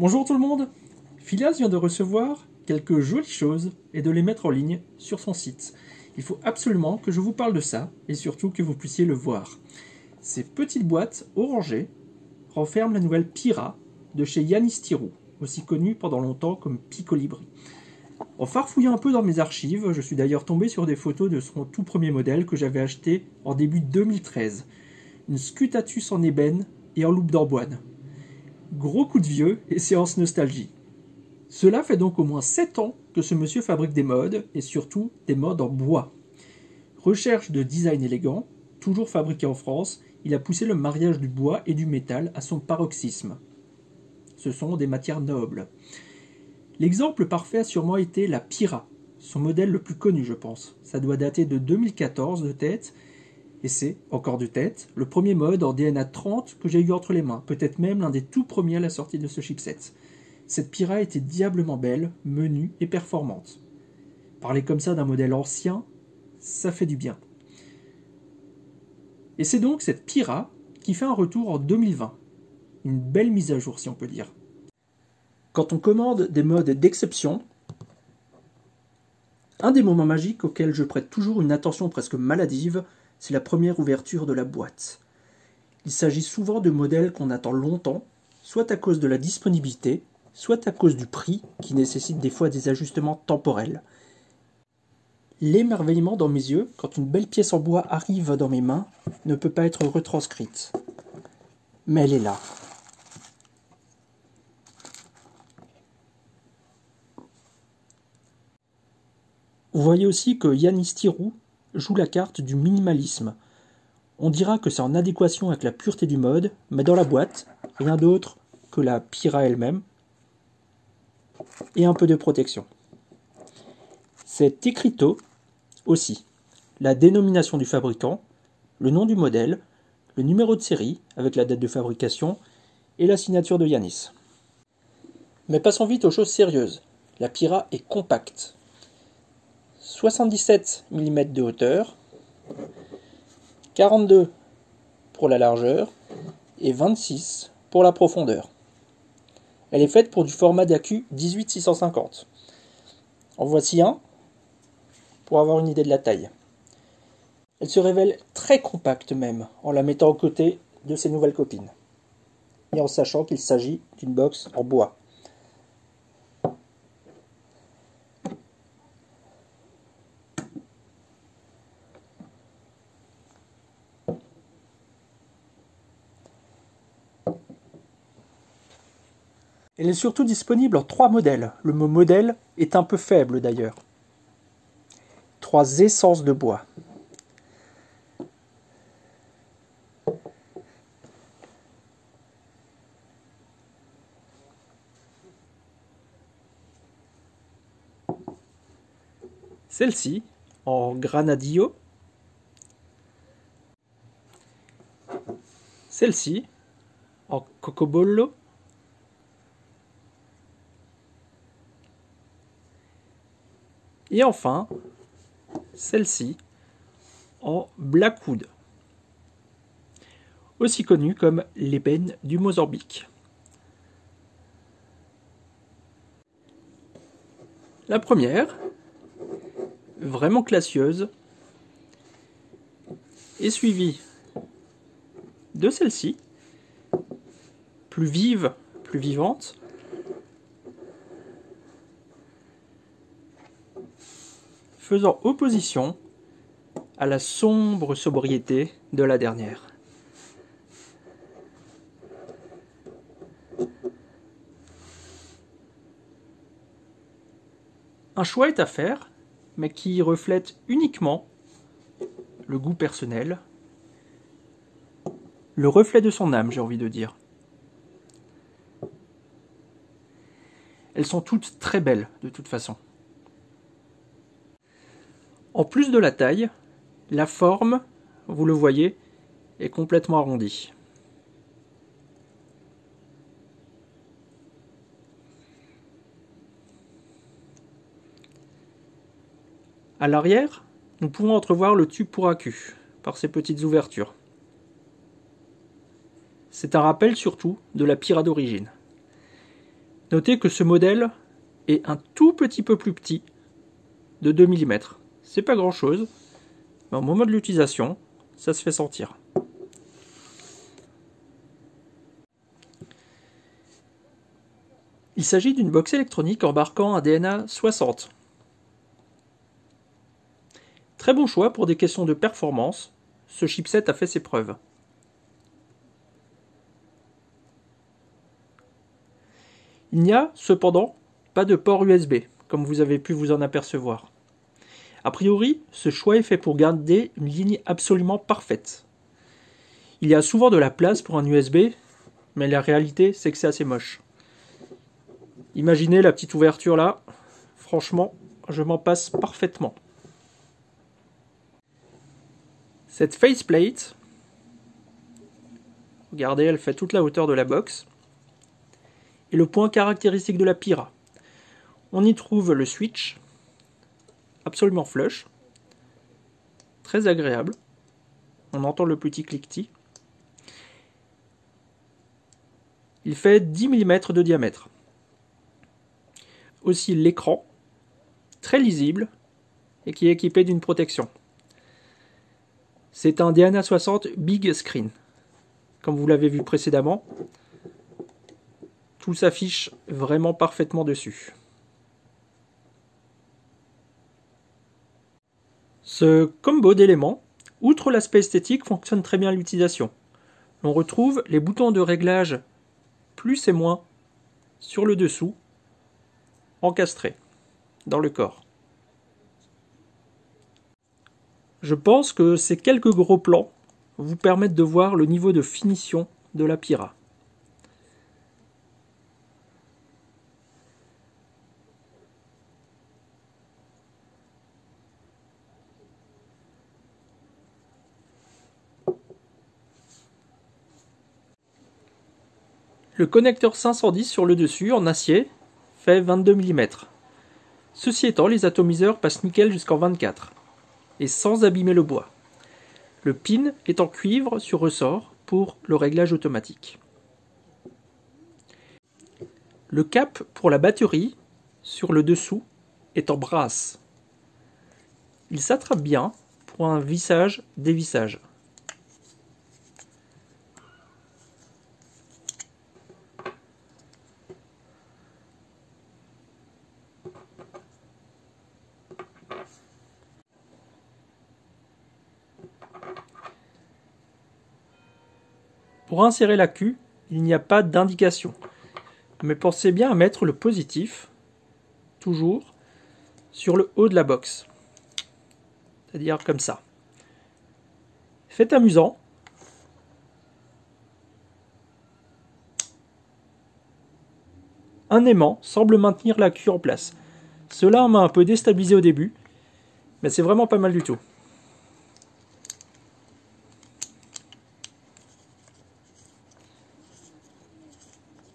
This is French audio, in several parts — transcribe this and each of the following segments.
Bonjour tout le monde. Phileas vient de recevoir quelques jolies choses et de les mettre en ligne sur son site. Il faut absolument que je vous parle de ça et surtout que vous puissiez le voir. Ces petites boîtes orangées renferment la nouvelle Pira de chez Yanis Tirou, aussi connu pendant longtemps comme Picolibri. En farfouillant un peu dans mes archives, je suis d'ailleurs tombé sur des photos de son tout premier modèle que j'avais acheté en début 2013. Une Scutatus en ébène et en loupe d'amboine. Gros coup de vieux et séance nostalgie. Cela fait donc au moins 7 ans que ce monsieur fabrique des modes, et surtout des modes en bois. Recherche de design élégant, toujours fabriqué en France, il a poussé le mariage du bois et du métal à son paroxysme. Ce sont des matières nobles. L'exemple parfait a sûrement été la Pira, son modèle le plus connu je pense. Ça doit dater de 2014 de tête, et c'est, encore de tête, le premier mode en DNA 30 que j'ai eu entre les mains, peut-être même l'un des tout premiers à la sortie de ce chipset. Cette Pira était diablement belle, menue et performante. Parler comme ça d'un modèle ancien, ça fait du bien. Et c'est donc cette Pira qui fait un retour en 2020. Une belle mise à jour si on peut dire. Quand on commande des modes d'exception, un des moments magiques auxquels je prête toujours une attention presque maladive, c'est la première ouverture de la boîte. Il s'agit souvent de modèles qu'on attend longtemps, soit à cause de la disponibilité, soit à cause du prix, qui nécessite des fois des ajustements temporels. L'émerveillement dans mes yeux, quand une belle pièce en bois arrive dans mes mains, ne peut pas être retranscrite. Mais elle est là. Vous voyez aussi que Yanis Tirou joue la carte du minimalisme. On dira que c'est en adéquation avec la pureté du mode, mais dans la boîte, rien d'autre que la Pira elle-même et un peu de protection. C'est écrito aussi la dénomination du fabricant, le nom du modèle, le numéro de série avec la date de fabrication et la signature de Yanis. Mais passons vite aux choses sérieuses. La Pira est compacte. 77 mm de hauteur, 42 pour la largeur et 26 pour la profondeur. Elle est faite pour du format d'accu 18650. En voici un pour avoir une idée de la taille. Elle se révèle très compacte même en la mettant aux côtés de ses nouvelles copines et en sachant qu'il s'agit d'une box en bois. Elle est surtout disponible en 3 modèles. Le mot modèle est un peu faible d'ailleurs. 3 essences de bois. Celle-ci en granadillo. Celle-ci en cocobollo. Et enfin, celle-ci en blackwood, aussi connue comme l'ébène du Mozambique. La première, vraiment classieuse, est suivie de celle-ci, plus vive, plus vivante, faisant opposition à la sombre sobriété de la dernière. Un choix est à faire, mais qui reflète uniquement le goût personnel, le reflet de son âme, j'ai envie de dire. Elles sont toutes très belles, de toute façon. En plus de la taille, la forme, vous le voyez, est complètement arrondie. À l'arrière, nous pouvons entrevoir le tube pour accu, par ces petites ouvertures. C'est un rappel surtout de la Pira d'origine. Notez que ce modèle est un tout petit peu plus petit, de 2 mm. C'est pas grand chose, mais au moment de l'utilisation, ça se fait sentir. Il s'agit d'une box électronique embarquant un DNA 60. Très bon choix pour des questions de performance, ce chipset a fait ses preuves. Il n'y a cependant pas de port USB, comme vous avez pu vous en apercevoir. A priori, ce choix est fait pour garder une ligne absolument parfaite. Il y a souvent de la place pour un USB, mais la réalité c'est que c'est assez moche. Imaginez la petite ouverture là, franchement, je m'en passe parfaitement. Cette faceplate, regardez, elle fait toute la hauteur de la box. Et le point caractéristique de la Pira. On y trouve le switch, absolument flush, très agréable. On entend le petit cliquetis. Il fait 10 mm de diamètre. Aussi l'écran, très lisible et qui est équipé d'une protection. C'est un DNA 60 Big Screen. Comme vous l'avez vu précédemment, tout s'affiche vraiment parfaitement dessus. Ce combo d'éléments, outre l'aspect esthétique, fonctionne très bien à l'utilisation. On retrouve les boutons de réglage plus et moins sur le dessous, encastrés dans le corps. Je pense que ces quelques gros plans vous permettent de voir le niveau de finition de la Pira. Le connecteur 510 sur le dessus, en acier, fait 22 mm. Ceci étant, les atomiseurs passent nickel jusqu'en 24, et sans abîmer le bois. Le pin est en cuivre sur ressort pour le réglage automatique. Le cap pour la batterie, sur le dessous, est en brasse. Il s'attrape bien pour un vissage-dévissage. Pour insérer la queue, il n'y a pas d'indication, mais pensez bien à mettre le positif, toujours, sur le haut de la box, c'est-à-dire comme ça. Fait amusant. Un aimant semble maintenir la queue en place. Cela m'a un peu déstabilisé au début, mais c'est vraiment pas mal du tout.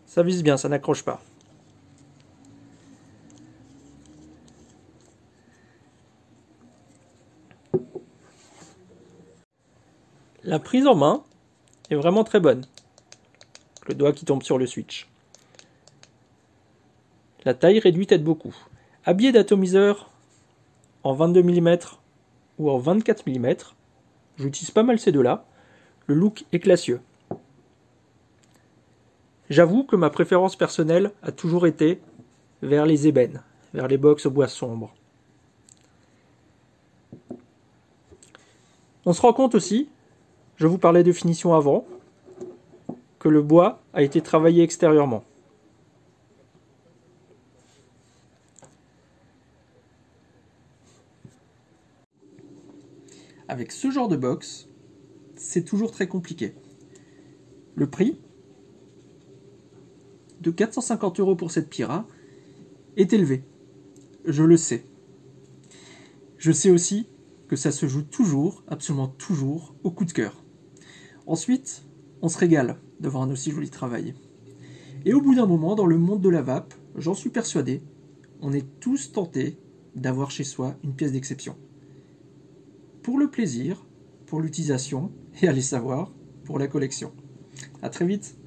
Ça vise bien, ça n'accroche pas. La prise en main est vraiment très bonne. Le doigt qui tombe sur le switch. La taille réduite aide beaucoup. Habillé d'atomiseur en 22 mm ou en 24 mm, j'utilise pas mal ces deux-là. Le look est classieux. J'avoue que ma préférence personnelle a toujours été vers les ébènes, vers les box au bois sombre. On se rend compte aussi, je vous parlais de finition avant, que le bois a été travaillé extérieurement. Avec ce genre de box, c'est toujours très compliqué. Le prix de 450 € pour cette Pira est élevé. Je le sais. Je sais aussi que ça se joue toujours, absolument toujours, au coup de cœur. Ensuite, on se régale devant un aussi joli travail. Et au bout d'un moment, dans le monde de la vape, j'en suis persuadé, on est tous tentés d'avoir chez soi une pièce d'exception. Pour le plaisir, pour l'utilisation, et allez savoir, pour la collection. À très vite.